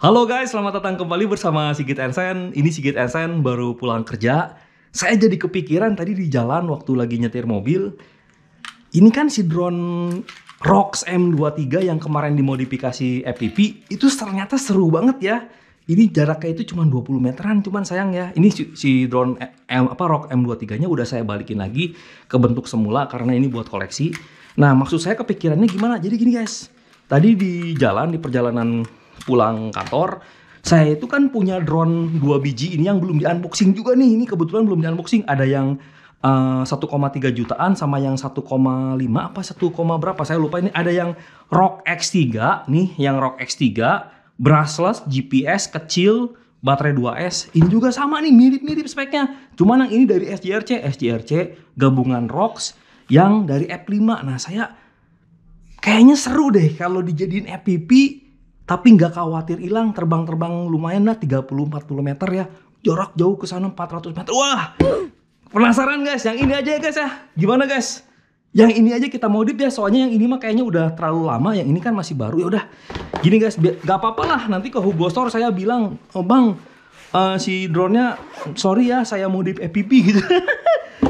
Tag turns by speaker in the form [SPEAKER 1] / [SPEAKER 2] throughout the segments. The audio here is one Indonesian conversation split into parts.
[SPEAKER 1] Halo guys, selamat datang kembali bersama Sigit Ensen. Ini Sigit Ensen baru pulang kerja. Saya jadi kepikiran tadi di jalan waktu lagi nyetir mobil. Ini kan si drone ROX M23 yang kemarin dimodifikasi FPV itu ternyata seru banget ya. Ini jaraknya itu cuma 20 meteran, cuman sayang ya. Ini si drone ROX M23-nya udah saya balikin lagi ke bentuk semula karena ini buat koleksi. Nah, maksud saya kepikirannya gimana? Jadi gini guys. Tadi di perjalanan pulang kantor, saya itu kan punya drone 2 biji ini yang belum di-unboxing juga nih. Ini kebetulan belum di-unboxing. Ada yang 1,3 jutaan sama yang 1,5 apa 1, berapa saya lupa. Ini ada yang ROG X3 nih, yang ROG X3 brushless, GPS kecil, baterai 2S. Ini juga sama nih, mirip-mirip speknya. Cuman yang ini dari SJRC gabungan ROX yang dari F5. Nah, saya kayaknya seru deh kalau dijadiin FPV. Tapi nggak khawatir hilang, terbang-terbang lumayan lah 30-40 meter ya. Jarak jauh ke sana 400 meter. Wah, penasaran guys, yang ini aja ya guys ya. Gimana guys? Yang ini aja kita modif ya, soalnya yang ini mah kayaknya udah terlalu lama, yang ini kan masih baru. Ya udah, gini guys, gak apa-apa lah. Nanti ke Hugo Store saya bilang, oh bang, si drone-nya sorry ya, saya modif FPV gitu.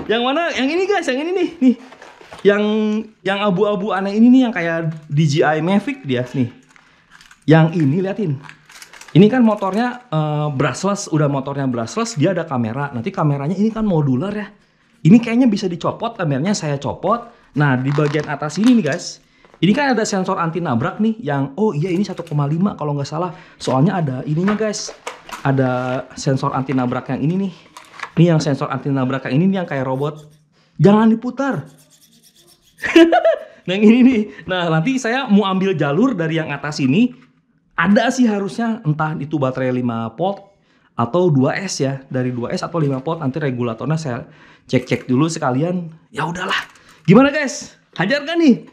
[SPEAKER 1] Yang mana? Yang ini guys, yang ini nih. Yang abu-abu aneh ini nih, yang kayak DJI Mavic dia nih. Yang ini liatin, ini kan motornya brushless, udah motornya brushless, dia ada kamera. Nanti kameranya ini kan modular ya. Ini kayaknya bisa dicopot, kameranya saya copot. Nah, di bagian atas ini nih guys, ini kan ada sensor anti nabrak nih, yang oh iya ini 1,5 kalau nggak salah. Soalnya ada ininya guys, ada sensor anti nabrak yang ini nih. Ini yang sensor anti nabrak yang ini nih, yang kayak robot. Jangan diputar. Nah ini nih, nah nanti saya mau ambil jalur dari yang atas ini. Ada sih harusnya, entah itu baterai 5 volt atau 2S ya. Dari 2S atau 5 volt, nanti regulatornya saya cek-cek dulu sekalian. Ya udahlah. Gimana guys? Hajar kan nih?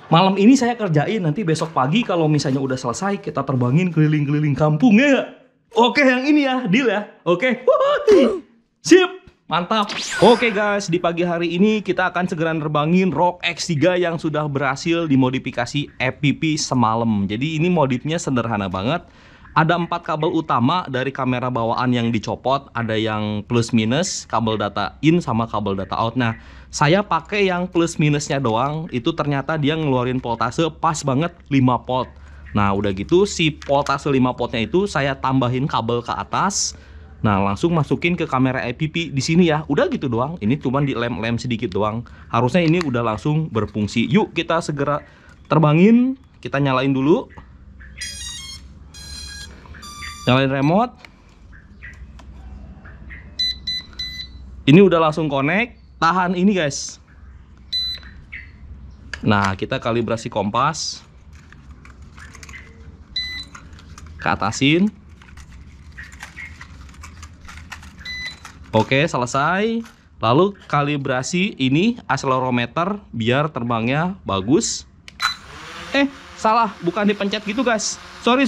[SPEAKER 1] Malam ini saya kerjain, nanti besok pagi kalau misalnya udah selesai kita terbangin keliling-keliling kampung ya. Oke, yang ini ya, deal ya. Oke. Sip. Mantap. Oke guys, di pagi hari ini kita akan segera nerbangin ROG X3 yang sudah berhasil dimodifikasi FPV semalam. Jadi ini modifnya sederhana banget. Ada 4 kabel utama dari kamera bawaan yang dicopot. Ada yang plus minus, kabel data in sama kabel data out. Nah, saya pakai yang plus minusnya doang. Itu ternyata dia ngeluarin voltase pas banget 5 volt. Nah, udah gitu si voltase 5 voltnya itu saya tambahin kabel ke atas. Nah, langsung masukin ke kamera FPV di sini ya. Udah gitu doang. Ini cuman di lem-lem sedikit doang. Harusnya ini udah langsung berfungsi. Yuk kita segera terbangin. Kita nyalain dulu. Nyalain remote. Ini udah langsung connect. Tahan ini guys. Nah, kita kalibrasi kompas. Keatasin. Oke, selesai. Lalu kalibrasi ini akselerometer biar terbangnya bagus. Salah, bukan dipencet gitu guys. Sorry.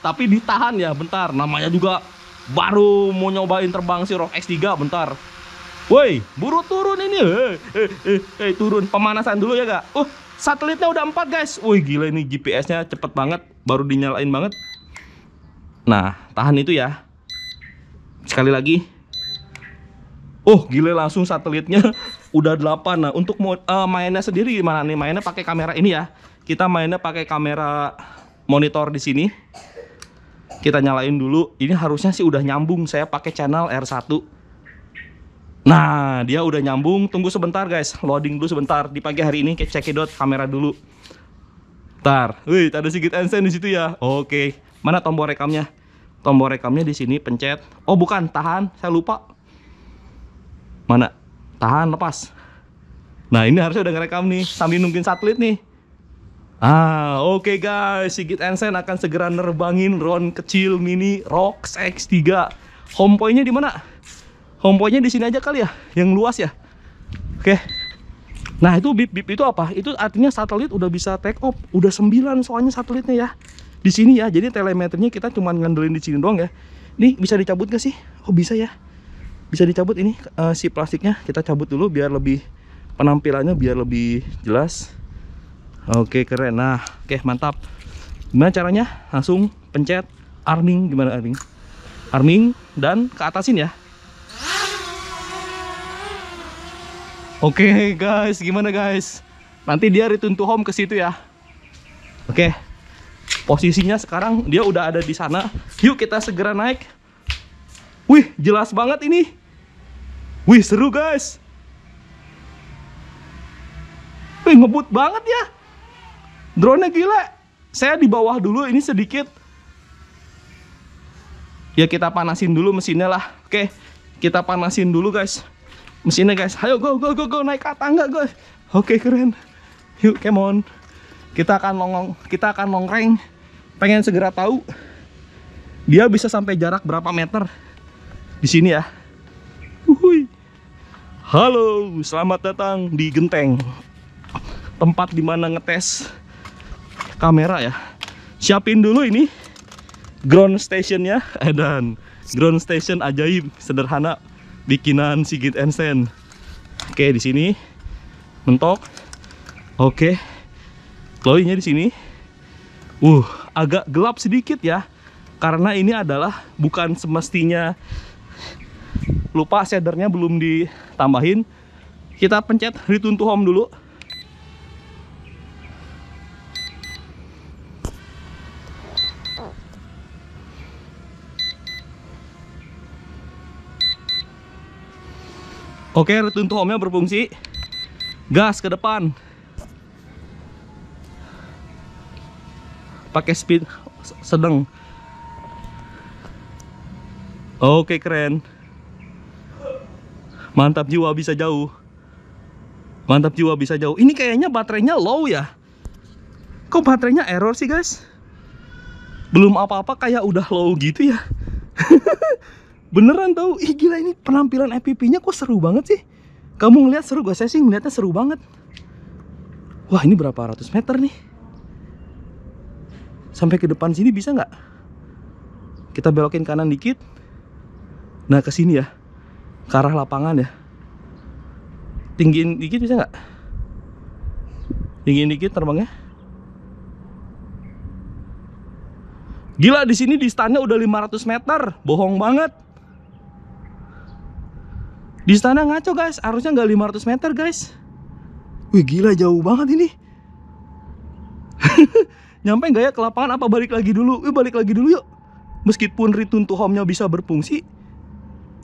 [SPEAKER 1] Tapi ditahan ya, bentar. Namanya juga baru mau nyobain terbang si ROG X3, bentar. Woi, buru turun ini. Turun. Pemanasan dulu ya gak? Satelitnya udah 4 guys. Wih, gila ini GPS-nya cepet banget. Baru dinyalain banget. Nah, tahan itu ya. Sekali lagi. Oh gila, langsung satelitnya udah 8. Nah, untuk mainnya sendiri gimana nih? Mainnya pakai kamera ini ya. Kita mainnya pakai kamera monitor di sini. Kita nyalain dulu. Ini harusnya sih udah nyambung. Saya pakai channel R1. Nah, dia udah nyambung. Tunggu sebentar guys. Loading dulu sebentar. Di pagi hari ini cekidot kamera dulu. Bentar. Wih, ada Sigit Ensen di situ ya. Oke. Mana tombol rekamnya? Tombol rekamnya di sini, pencet. Oh, bukan, tahan. Saya lupa. Mana? Tahan, lepas. Nah, ini harusnya udah ngerekam nih sambil nungguin satelit nih. Oke guys, Sigit Ensen akan segera nerbangin drone kecil mini ROG X3. Home point-nya di mana? Home point-nya di sini aja kali ya, yang luas ya. Oke. Nah, itu bip itu apa? Itu artinya satelit udah bisa take off. Udah 9 soalnya satelitnya ya. Di sini ya. Jadi telemetrinya kita cuma ngandelin di sini doang ya. Nih, bisa dicabut gak sih? Oh, bisa ya. Bisa dicabut ini si plastiknya. Kita cabut dulu biar lebih penampilannya biar lebih jelas. Oke, keren. Nah, oke, mantap. Gimana caranya? Langsung pencet arming. Gimana arming? Arming dan ke atasin ya. Oke guys, gimana guys? Nanti dia return to home ke situ ya. Oke. Posisinya sekarang dia udah ada di sana. Yuk kita segera naik. Wih, jelas banget ini. Wih, seru guys. Wih, ngebut banget ya. Drone-nya gila. Saya di bawah dulu ini sedikit. Ya kita panasin dulu mesinnya lah. Oke, kita panasin dulu guys mesinnya guys. Ayo go naik ke tangga guys. Oke, keren. Yuk, come on. Kita akan nongkreng. Pengen segera tahu dia bisa sampai jarak berapa meter di sini ya. Uhuy. Halo, selamat datang di Genteng, tempat dimana ngetes kamera ya. Siapin dulu ini ground stationnya, dan ground station ajaib sederhana bikinan Sigit Ensen. Oke, di sini mentok. Oke, glowingnya di sini. Agak gelap sedikit ya, karena ini adalah bukan semestinya. Lupa shadernya belum ditambahin. Kita pencet return to home dulu. Oke, return to home-nya berfungsi. Gas ke depan. Pakai speed sedang. Oke, keren. Mantap jiwa, bisa jauh. Mantap jiwa, bisa jauh. Ini kayaknya baterainya low ya. Kok baterainya error sih guys? Belum apa-apa kayak udah low gitu ya. Beneran tau. Ih gila, ini penampilan FPV-nya kok seru banget sih. Kamu ngeliat seru gak? Saya sih ngeliatnya seru banget. Wah, ini berapa ratus meter nih? Sampai ke depan sini bisa nggak? Kita belokin kanan dikit. Nah, ke sini ya, ke arah lapangan ya. Tinggiin dikit bisa nggak? Tinggiin dikit terbangnya. Gila, di sini distannya udah 500 meter. Bohong banget. Di sana ngaco guys, harusnya nggak 500 meter guys. Wih gila, jauh banget ini. Nyampe nggak ya ke lapangan, apa balik lagi dulu? Balik lagi dulu yuk. Meskipun return to home-nya bisa berfungsi,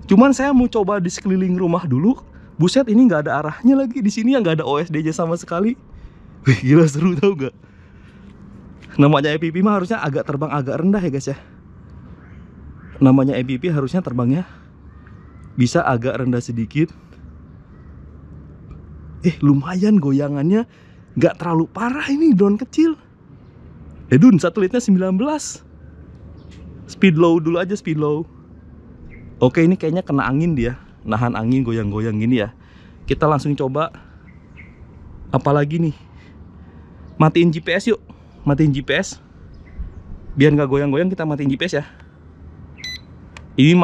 [SPEAKER 1] cuman saya mau coba di sekeliling rumah dulu. Buset, ini nggak ada arahnya lagi. Di sini yang nggak ada OSD-nya sama sekali. Wih gila, seru tau gak? Namanya FPV mah harusnya terbang agak rendah ya guys ya. Namanya FPV harusnya terbangnya bisa agak rendah sedikit. Lumayan goyangannya, nggak terlalu parah ini drone kecil. Dun, satelitnya 19. Speed low dulu aja, speed low. Oke, ini kayaknya kena angin dia. Nahan angin, goyang-goyang gini ya. Kita langsung coba. Apalagi nih, matiin GPS yuk. Matiin GPS. Biar nggak goyang-goyang, kita matiin GPS ya. Ini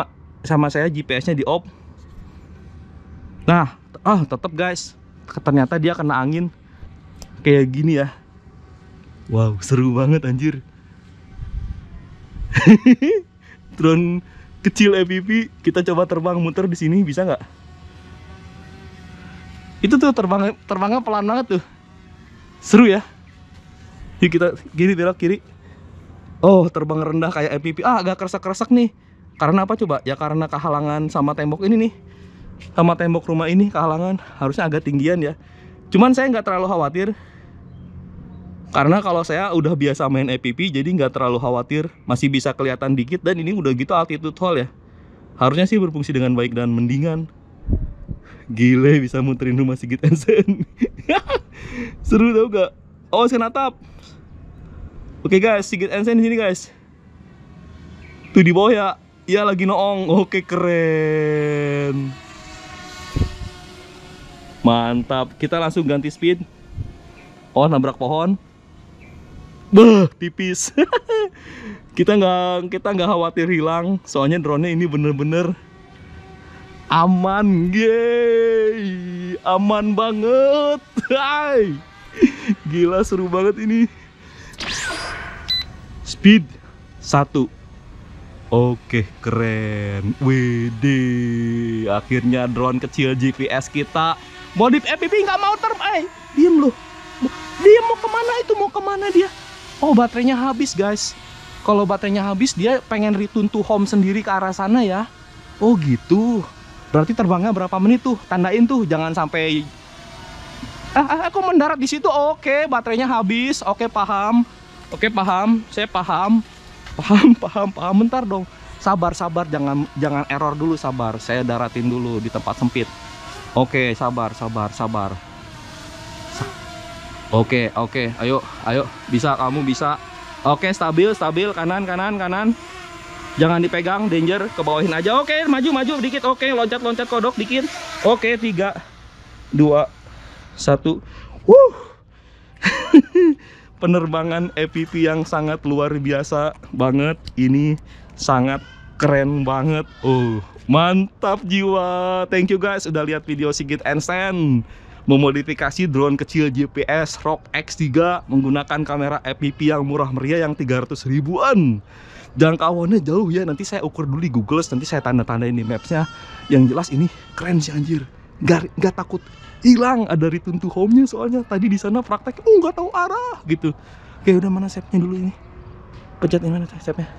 [SPEAKER 1] sama saya GPS-nya di off. Nah, tetap guys, ternyata dia kena angin kayak gini ya. Wow, seru banget anjir. Drone kecil FPV, kita coba terbang muter di sini, bisa nggak? Itu tuh terbangnya pelan banget tuh. Seru ya. Yuk kita kiri, belok kiri. Oh, terbang rendah kayak FPV. Agak keresak-keresak nih. Karena apa coba? Ya karena kehalangan sama tembok ini nih. Sama tembok rumah ini kehalangan. Harusnya agak tinggian ya. Cuman saya nggak terlalu khawatir. Karena kalau saya udah biasa main FPV, jadi nggak terlalu khawatir. Masih bisa kelihatan dikit, dan ini udah gitu altitude hold ya. Harusnya sih berfungsi dengan baik dan mendingan. Gile, bisa muterin rumah Sigit Ensen. Seru tau gak? Awas kena atap. Oke guys, Sigit Ensen di sini guys. Tuh di bawah ya. Iya lagi noong. Oke, keren. Mantap. Kita langsung ganti speed. Oh, nabrak pohon. Tipis. Kita nggak khawatir hilang, soalnya drone-nya ini bener-bener aman, yeay, aman banget. Hai, gila seru banget ini. speed 1. Oke, keren. WD, akhirnya drone kecil GPS kita modif FPV nggak mau terbang. Diem loh. Dia mau kemana itu? Mau kemana dia? Oh, baterainya habis guys. Kalau baterainya habis, dia pengen return to home sendiri ke arah sana ya. Oh gitu. Berarti terbangnya berapa menit tuh? Tandain tuh, jangan sampai. Aku mendarat di situ. Oke, baterainya habis. Oke, paham. Oke, paham. Saya paham. Paham. Bentar dong. Sabar, jangan error dulu, sabar. Saya daratin dulu di tempat sempit. Oke, sabar. Oke. Ayo. Bisa, kamu bisa. Oke, stabil. Kanan. Jangan dipegang, danger. Ke bawahin aja. Oke, maju dikit. Oke, loncat kodok dikit. Oke, 3, 2, 1. Penerbangan FPV yang sangat luar biasa banget. Ini sangat keren banget. Mantap jiwa. Thank you guys udah lihat video Sigit Ensen memodifikasi drone kecil GPS ROG X3 menggunakan kamera FPV yang murah meriah yang 300 ribuan. Jangkauannya jauh ya, nanti saya ukur dulu di Google, nanti saya tanda-tandain di mapsnya. Yang jelas ini keren sih anjir, nggak takut hilang, ada return to home-nya soalnya tadi di sana praktek nggak tahu arah gitu. Oke, udah mana save-nya dulu ini, pencet ini mana save-nya.